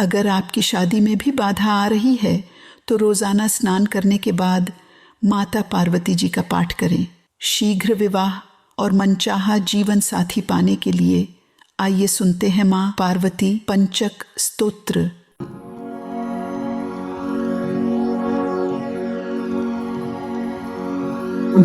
अगर आपकी शादी में भी बाधा आ रही है तो रोज़ाना स्नान करने के बाद माता पार्वती जी का पाठ करें। शीघ्र विवाह और मनचाहा जीवन साथी पाने के लिए आइए सुनते हैं माँ पार्वती पंचक स्तोत्र।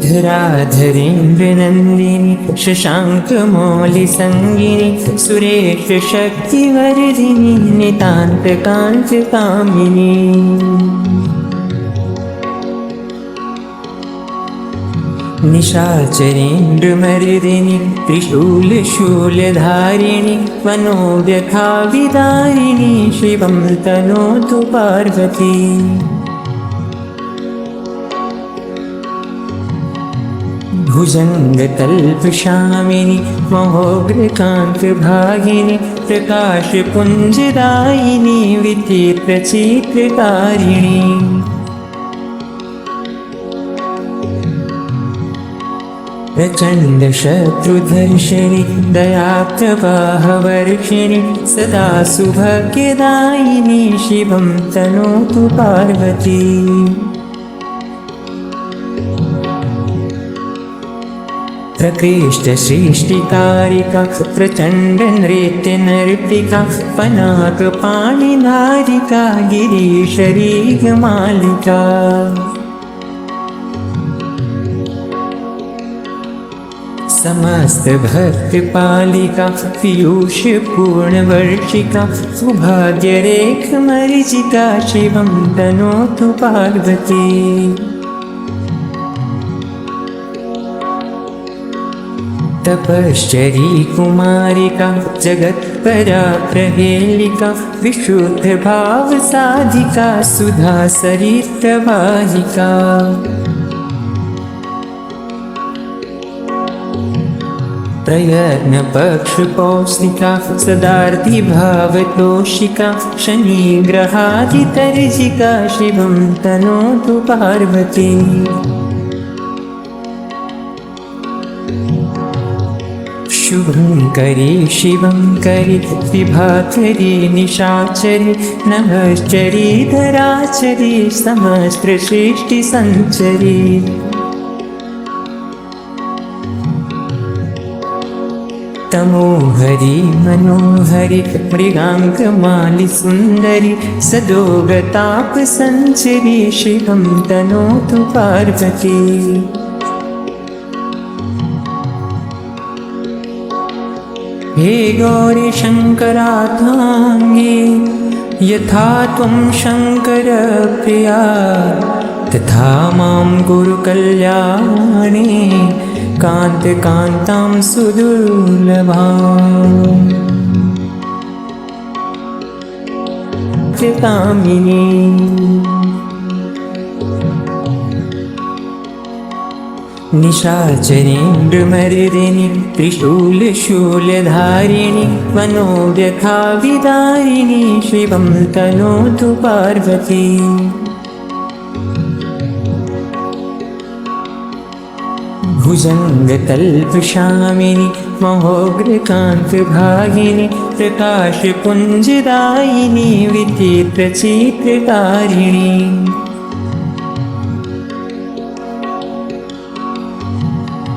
धराधरेन्द्र नंदिनी शशांक मौलि संगिनी सुरेश शक्ति वर्धिनी नितांत कांत कामिनी। निशाचरेन्द्र मर्दिनी त्रिशूल शूलधारिणी मनोव्यथा विदारिणी शिवं तनोतु पार्वती। भुजंगतल्पशामिनी महोग्रकांत भागिनी प्रकाश पुंजदायिनी विचित्र चित्रकारिणी। प्रचंड शत्रुधर्षिणी दया प्रवाह वर्षिणी सदा सुभाग्यदायिनी शिवं तनोतु पार्वती। प्रकृष्ट सृष्टिकारिका प्रचंड नृत्य नर्तिका पनाक पाणिधारिका गिरीशरीग मालिका। समस्त भक्त पालिका पीयूष पूर्ण वर्षिका सौभाग्य रेख मरीचिका शिवं तनोतु पार्वती। तपश्चरी कुमारिका जगत्परा प्रहेलिका विशुद्ध भाव साधिका सुधा सरितवाहिका। प्रयत्न पक्ष पौष्टिका सदार्थी भावतोषिका शनि ग्रहादितर्जिका शिवं तनोतु पार्वती। शुभंकरी शिवंकरी विभाकरी निशाचरी नभश्चरी धराचरी समस्त सृष्टि संचरी। तमोहरी मनोहरी मृगांक माली सुंदरी सदोगताप संचरी शिवं तनोतु पार्वती। हे गौरी शंकरार्थांगी यथा त्वं शंकर प्रिया तथा मां गुरु कल्याणी कांत कांतां सुदुर्लभां कामिनी। निशाचरेन्द्र मर्दिनी त्रिशूल शूलधारिणी मनोव्यथा विदारिणी शिवं तनोतु पार्वती। भुजंगतल्पशामिनी महोग्रकांत भागिनी प्रकाश पुंजदायिनी विचित्र चित्रकारिणी।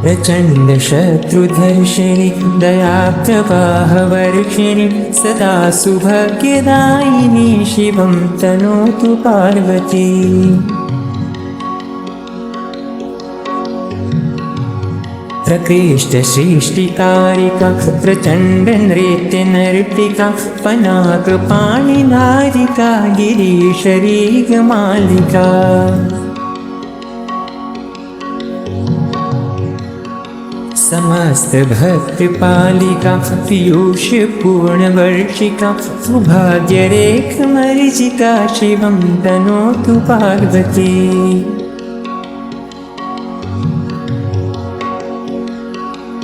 प्रचंड शत्रुधर्षिणी दया प्रवाह वर्षिणी सदा सुभाग्यदायिनी शिवं तनोतु पार्वती। प्रकृष्ट सृष्टिकारिका प्रचंड नृत्य नर्तिका पनाक पाणिधारिका गिरीशरीग मालिका। समस्त भक्त पालिका पीयूष पूर्ण वर्षिका सौभाग्य रेख मरीचिका शिवं तनोतु पार्वती।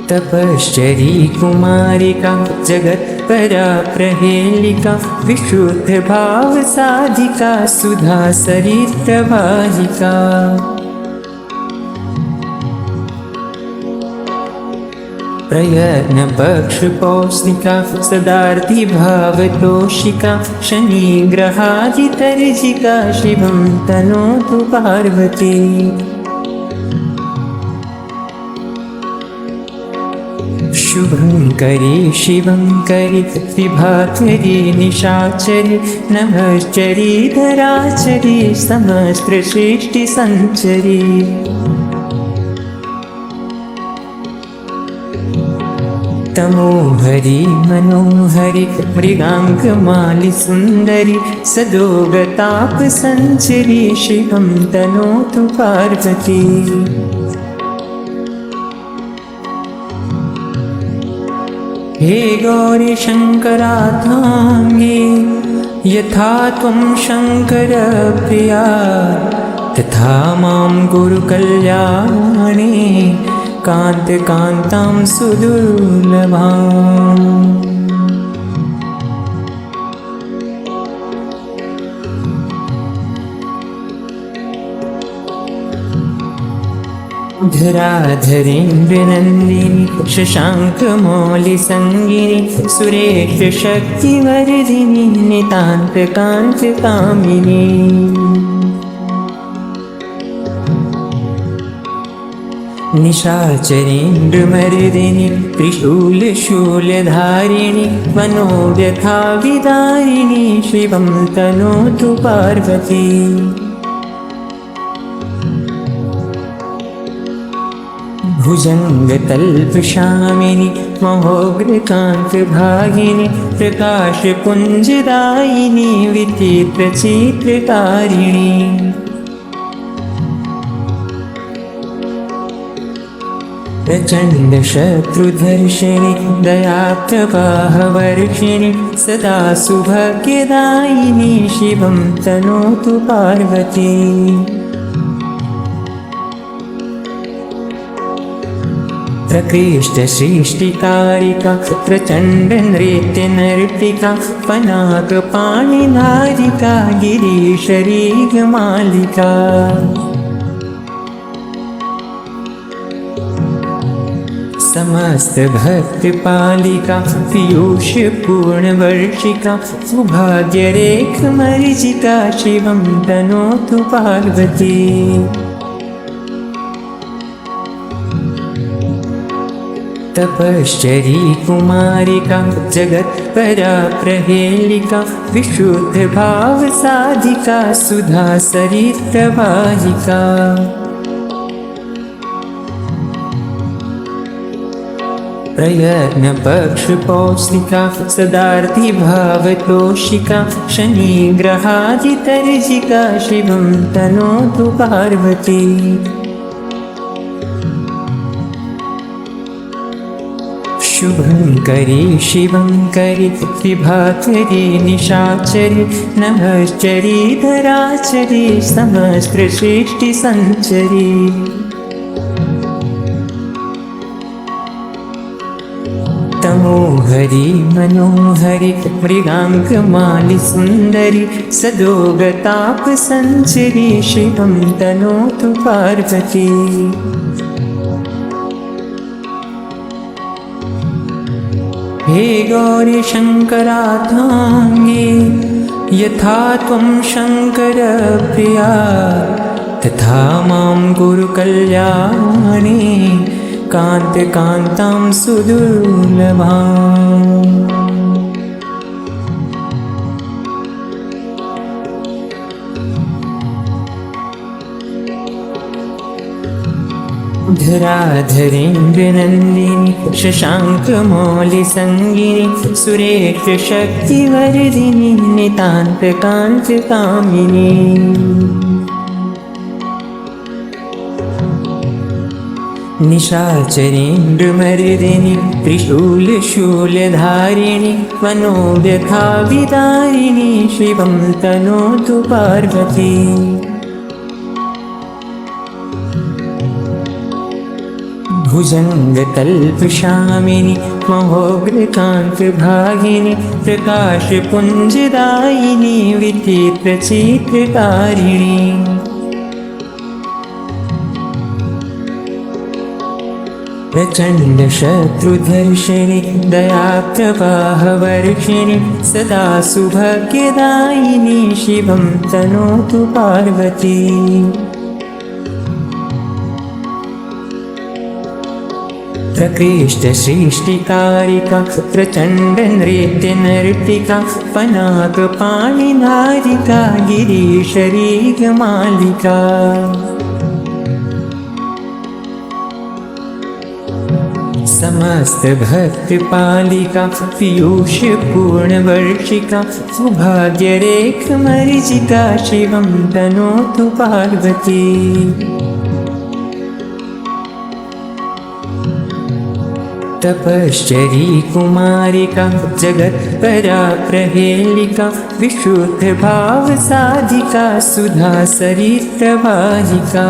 तपश्चरी कुमारिका जगत्परा प्रहेलिका विशुद्ध भाव साधिका सुधा सरितवाहिका। प्रयत्न पक्षपौष्टिका सदार्थी भावतोषिका शनिग्रहादितर्जिका शिवं तनोतु पार्वती। शुभंकरी शिवंकरी विभाकरी निशाचरी नभश्चरी धराचरी समस्त सृष्टि संचरी। तमोहरी मनोहरी मृगांकमाली सुंदरी सदोगताप संचरी शिवं तनोतु पार्वती। हे गौरी शंकरार्थांगे यथा त्वं शंकर प्रिया तथा मां गुरु कल्याणे कांत कांतां सुदुर्लभाम्। धराधरेन्द्रनन्दिनी शशाङ्कमौलिसङ्गिनी सुरेशशक्तिवर्धिनी नितान्तकान्तकामिनी। निशाचरेन्द्रमर्दिनी त्रिशूलशूलधारिणी मनोव्यथाविदारिणी शिवं तनोतु पार्वती। भुजङ्गतल्पशामिनी महोग्रकान्तभागिनी प्रकाशपुञ्जदायिनी विचित्रचित्रकारिणी। प्रचण्डशत्रुधर्षिणि दयाप्रवाहवर्षिणि सदा सुभाग्यदायिनी शिवं तनोतु पार्वती। प्रकृष्टसृष्टिकारिका प्रचण्डनृत्यनर्तिका पनाकपाणिधारिका गिरीशरीगमालिका। समस्त भक्तपालिका पीयूषपूर्णवर्षिका सौभाग्यरेखमर्जिका शिवं तनोतु पार्वती। तपश्चरी कुमारिका जगत्परा प्रहेलिका विशुद्धभावसाधिका सुधा सरितप्रवाहिका। प्रयत्न पक्षपौष्टिका सदार्थी भावतोषिका शनिग्रहादितर्जिका शिवं तनोतु पार्वती। शुभंकरी शिवंकरी विभाकरी निशाचरी नभश्चरी धराचरी समस्त सृष्टि संचरी। तमोहरी मनोहरी मृगांकमाली सुंदरी सदोगताप संचरी शिवं तनोतु पार्वती। हे गौरी शंकरार्थांगे यथा त्वं शंकर प्रिया तथा मां गुरु कल्याणे कांत कांतां सुदुर्लभाम्। धराधरेन्द्रनन्दिनी शशाङ्कमौलिसङ्गिनी सुरेशशक्तिवर्धिनी नितान्तकान्तकामिनी। निशाचरेन्द्रमर्दिनी त्रिशूलशूलधारिणी मनोव्यथाविदारिणी शिवं तनोतु पार्वती। भुजङ्गतल्पशामिनी महोग्रकान्तभागिनी प्रकाशपुञ्जदायिनी विचित्रचित्रकारिणी। प्रचण्ड शत्रुधर्षिणि दयाप्रवाहवर्षिणि सदा सुभाग्यदायिनी शिवं तनोतु पार्वती। प्रकृष्ट सृष्टिकारिका प्रचण्ड नृत्य नर्तिका पनाकपाणिनारिका गिरीशरीगमालिका। समस्त भक्त पालिका पीयूष पूर्णवर्षिका सौभाग्यरेख मरीचिका शिवं तनोतु पार्वती। तपश्चरी कुमारिका जगत्परा प्रहेलिका विशुद्ध भाव साधिका सुधा सरितवाहिका।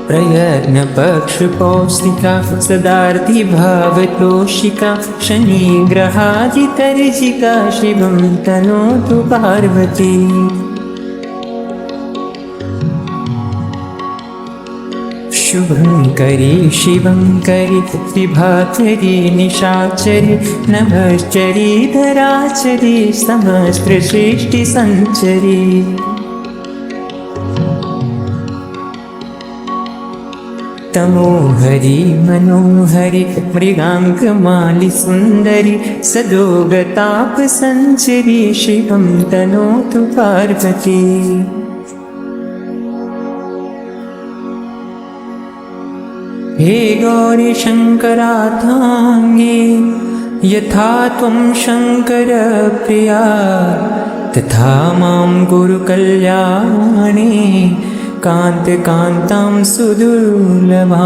प्रयत्न पक्ष पौष्टिका सदार्थी भावतोषिका शनिग्रहादितर्जिका शिवं तनोतु पार्वती। शुभंकरी शिवंकरी विभाचरी निशाचरी नभश्चरी धराचरी समस्त सृष्टि संचरी। तमोहरी मनोहरी मृगांकमाली सुंदरी सदोगताप संचरी शिवं तनोतु पार्वती। हे गौरी शंकरार्थांगे यथा त्वं शंकर प्रिया तथा मां गुरु कल्याणे कांत कांतां सुदुर्लभाम्।